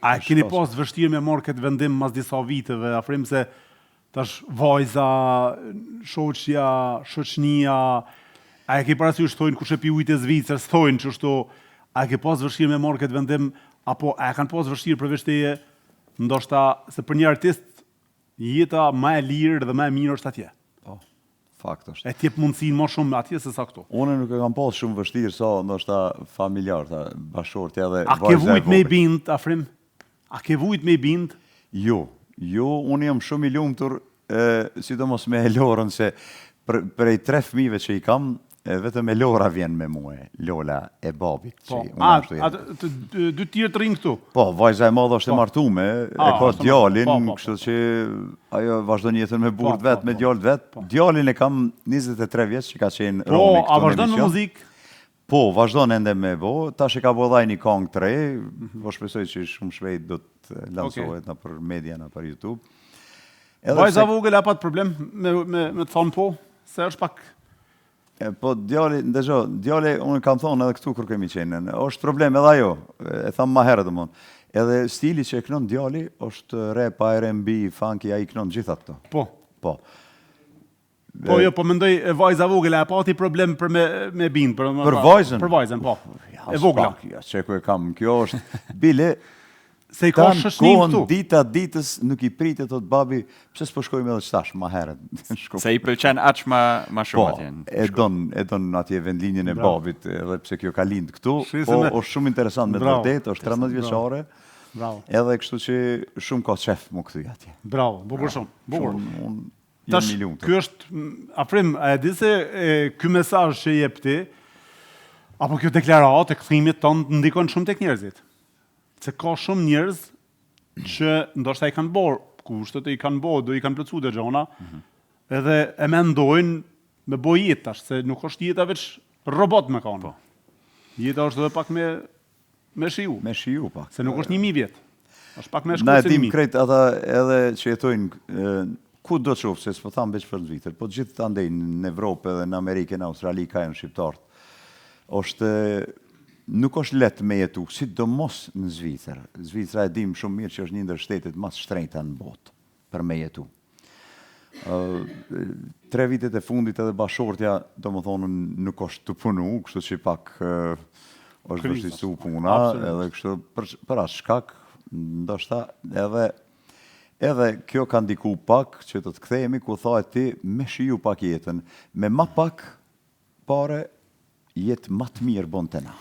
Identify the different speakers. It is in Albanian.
Speaker 1: A keni pas vështirë me marrë këtë vendim mas disa viteve, afrim se tash vajza, shoqja, shoqënia, a e ke parasysh thojnë kush e pi ujë të Zvicrës, thojnë çështu, a e ke pas vështirë me marrë këtë vendim, apo a e kanë pas vështirë përveç teje, ndoshta se për një artist jeta më e lirë dhe më e mirë është atje.
Speaker 2: Po, fakt është.
Speaker 1: E t'jep mundësinë më shumë atje se sa këtu.
Speaker 2: Unë nuk e kam pas shumë vështirë sa ndoshta familjar, ta bashortja dhe
Speaker 1: A ke vujt me i bind, afrim? A ke vujt me i bind?
Speaker 2: Jo, unë jam shumë i lumtur, sidomos me Elorën, se prej 3 fëmijëve që i kam, vetëm Elora vjen me mua, Lola e babit.
Speaker 1: Po, dy tjerë të rinë këtu?
Speaker 2: Po, vajza e madhe është e martume, e ka djalin, kështu që ajo vazhdon jetën me burrt vet, me djalët vet. Djalin e kam 23 vjeç që ka qenë Romi këtu në emision.
Speaker 1: Po, a vazhdon me muzikë?
Speaker 2: Po, vazhdon ende me bo, tash e ka bodhaj një kong të re, po shpresoj që shumë shpejt do të lansohet në për media, në për YouTube.
Speaker 1: Vajza vogël a pat problem me të thonë po, se është pak...
Speaker 2: Po, djali, unë kam thonë edhe këtu kër kemi qenë, është problem edhe ajo, e thamë ma herë dhe mund, edhe stili që e kënon djali, është rap, R&B, funky, a i kënon gjitha këto.
Speaker 1: Po.
Speaker 2: Po.
Speaker 1: Po jo, po mendoj e vajza vogël e pati problem për me bind,
Speaker 2: për vajzën.
Speaker 1: Për vajzën, po. E vogla.
Speaker 2: Ja, çeku e kam, kjo është bile.
Speaker 1: Se i ka shoshnim këtu.
Speaker 2: Dita ditës nuk i pritet tot babi, pse s'po shkojmë edhe stash më herët.
Speaker 3: Se i pëlqen aq më shumë atje.
Speaker 2: Po, e don atje vendlinjen e babit, edhe pse kjo ka lind këtu, po është shumë interesant me vërtet, është 13 vjeçare.
Speaker 1: Bravo.
Speaker 2: Edhe kështu që shumë ka qef më kthy atje.
Speaker 1: Bravo, bukur shumë. Bukur.
Speaker 2: Tash,
Speaker 1: ky është, afrim, a e di se ky mesazh që jep ti, apo kjo deklaratë e kthimit tonë ndikon shumë tek njerëzit. Se ka shumë njerëz që ndoshta i kanë bërë kushtet, i kanë bërë, do i kanë plotësuar të gjona, edhe e mendojnë me bo jetë tash, se nuk është jeta veç robot me kanë. Jeta është edhe pak me shiu.
Speaker 2: Me shiu pak.
Speaker 1: Se nuk është 1000 vjet. Është pak me
Speaker 2: Na
Speaker 1: shkuar se 1000.
Speaker 2: dim krejt ata edhe që jetojnë ku do të qofë, se s'po thamë veç për në Zvicër, po gjithë të andej në Evropë dhe në Amerikë, në Australi, ka e në Shqiptartë. Nuk është letë me jetu, sidomos në Zvicër. Zvicra e dim shumë mirë që është një ndër shtetet mas shtrenjta në botë për me jetu. 3 vitet e fundit edhe bashortja, do më thonë, nuk është të punu, kështu që pak është vështisu puna, edhe kështu për asë shkak, ndoshta edhe kjo ka ndiku pak që të kthehemi ku thahet ti me shiju pak jetën, me ma pak pare jetë ma të mirë bon të na.